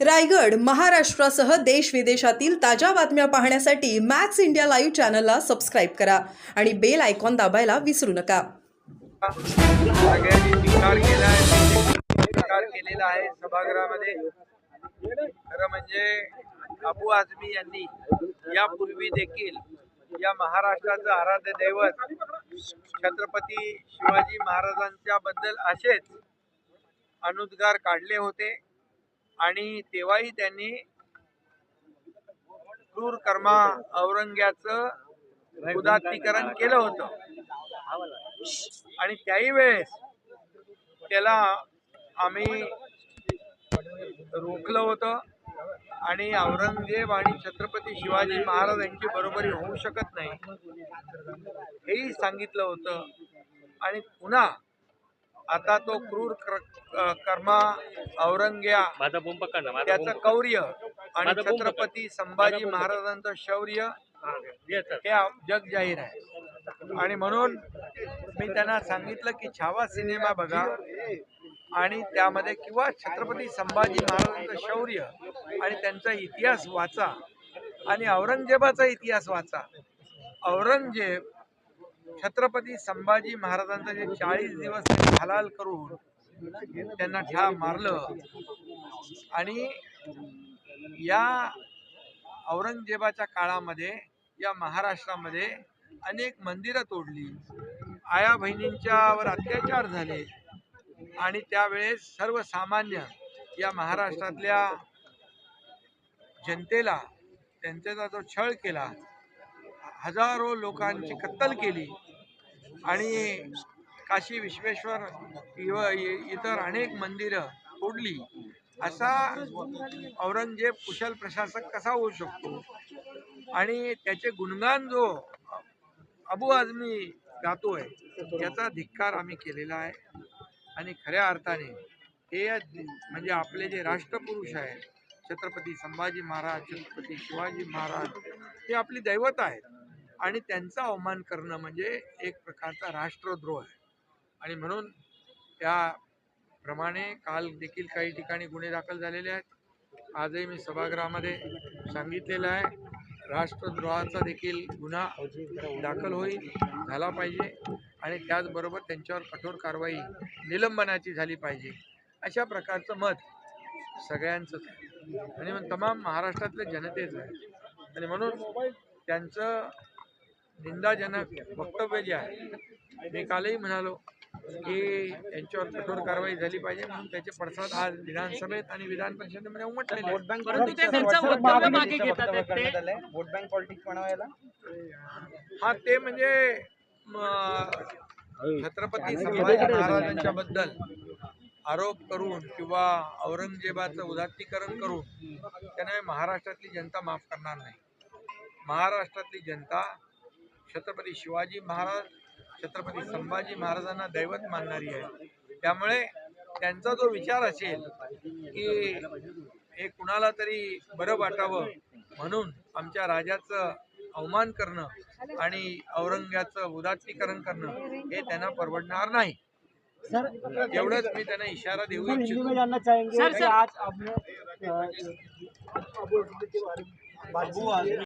रायगड महाराष्ट्रासह देश विदेशातील ताज्या बातम्या पाहण्यासाठी मॅक्स इंडिया लाईव्ह चॅनलला सबस्क्राईब करा आणि बेल आयकॉन दाबायला विसरू नका. सगळ्यांनी स्वीकार केलेला आहे सभागृहामध्ये. खरं म्हणजे अबू आझमी यांनी यापूर्वी देखील या महाराष्ट्राचं आराध्य दैवत छत्रपती शिवाजी महाराजांच्या बद्दल असेच अनुद्गार काढले होते आणि तेव्हाही त्यांनी क्रूर कर्मा औरंग्याचं उदात्तीकरण केलं होतं आणि त्याही वेळेस त्याला आम्ही रोखलं होतं आणि औरंगजेब आणि छत्रपती शिवाजी महाराज यांची बरोबरी होऊ शकत नाही हेही सांगितलं होतं. आणि पुन्हा आता तो क्रूर कर्मा औरंग्या त्याचं कौर्य आणि छत्रपती संभाजी महाराजांचं शौर्य हे जग जाहीर आहे. आणि म्हणून मी त्यांना सांगितलं की छावा सिनेमा बघा आणि त्यामध्ये किंवा छत्रपती संभाजी महाराजांचं शौर्य आणि त्यांचा इतिहास वाचा आणि औरंगजेबाचा इतिहास वाचा. औरंगजेब छत्रपती संभाजी महाराजांचा जे 40 दिवस हलाल करून त्यांना ठार मारलं आणि या औरंगजेबाच्या काळामध्ये या महाराष्ट्रामध्ये अनेक मंदिरं तोडली, आया बहिणींच्यावर अत्याचार झाले आणि त्यावेळेस सर्वसामान्य या महाराष्ट्रातल्या जनतेला त्यांचा जो छळ केला, हजारो लोकांची कत्तल केली आणि काशी विश्वेश्वर इतर अनेक मंदिरं तोडली. असा औरंगजेब कुशल प्रशासक कसा होऊ शकतो? आणि त्याचे गुणगान जो अबू आझमी गातोय याचा धिक्कार आम्ही केलेला आहे. आणि खऱ्या अर्थाने हे म्हणजे आपले जे राष्ट्रपुरुष आहेत छत्रपती संभाजी महाराज, छत्रपती शिवाजी महाराज हे आपली दैवत आहेत आणि त्यांचा अवमान करणं म्हणजे एक प्रकारचा राष्ट्रद्रोह आहे. आणि म्हणून त्याप्रमाणे काल देखील काही ठिकाणी गुन्हे दाखल झालेले आहेत. आजही मी सभागृहामध्ये सांगितलेलं आहे राष्ट्रद्रोहाचा देखील गुन्हा दाखल होईल, झाला पाहिजे आणि त्याचबरोबर त्यांच्यावर कठोर कारवाई निलंबनाची झाली पाहिजे अशा प्रकारचं मत सगळ्यांचंच आहे आणि मग तमाम महाराष्ट्रातल्या जनतेचं आहे. आणि म्हणून त्यांचं निंदाजनक वक्तव्य जे आहे मी कालही म्हणालो की यांच्यावर कठोर कारवाई झाली पाहिजे म्हणून त्याचे पडसाद आज विधानसभेत आणि विधान परिषदेमध्ये उमटलेले. वोट बँक पॉलिटिक्स बनवायला हा ते म्हणजे छत्रपती संभाजी महाराजांच्या बद्दल आरोप करून किंवा औरंगजेबाचं उदात्तीकरण करून त्याने महाराष्ट्रातली जनता माफ करणार नाही. महाराष्ट्रातली जनता छत्रपती शिवाजी महाराज, छत्रपती संभाजी महाराजांना दैवत मानणारी आहे. त्यामुळे त्यांचा जो विचार असेल की हे कुणाला तरी बरं वाटावं म्हणून आमच्या राजाचं अवमान करणं आणि औरंग्याचं उदात्तीकरण करणं हे त्यांना परवडणार नाही. एवढंच मी त्यांना इशारा देऊ इच्छितो.